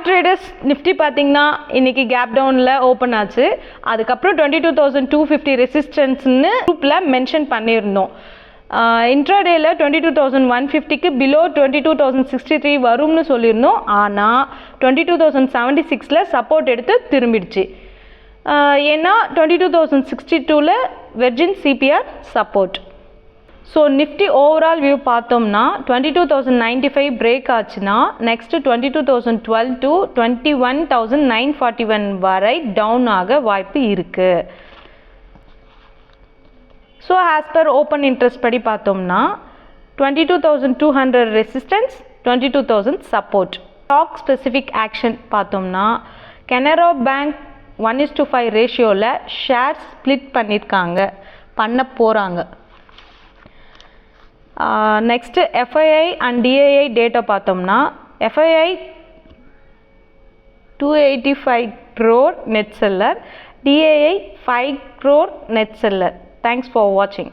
Traders Nifty பார்த்தீங்கன்னா இன்றைக்கி gap டவுனில் ஓப்பன் ஆச்சு. அதுக்கப்புறம் 22,250 ரெசிஸ்டன்ஸ்னு குரூப்பில் மென்ஷன் பண்ணியிருந்தோம். இன்ட்ராடேயில் 22,150க்கு பிலோ 22,063 வரும்னு சொல்லியிருந்தோம். ஆனால் 22,076 சப்போர்ட் எடுத்து திரும்பிடுச்சு. ஏன்னா 22,062 virgin CPR support. So Nifty overall view பார்த்தோம்னா 22,095 பிரேக் ஆச்சுன்னா நெக்ஸ்ட்டு 22,012 to 21,941 வரை டவுன் ஆக வாய்ப்பு இருக்குது. So as per open interest படி பார்த்தோம்னா 22,200 resistance, 22,000 support. Stock specific action பார்த்தோம்னா கனரா பேங்க் 1:5 ரேஷியோவில் ஷேர் ஸ்ப்ளிட் பண்ண போகிறாங்க. Next FII and DII data பார்த்தோம்னா FII 285 crore net seller, DII 5 crore net seller. Thanks for வாட்சிங்.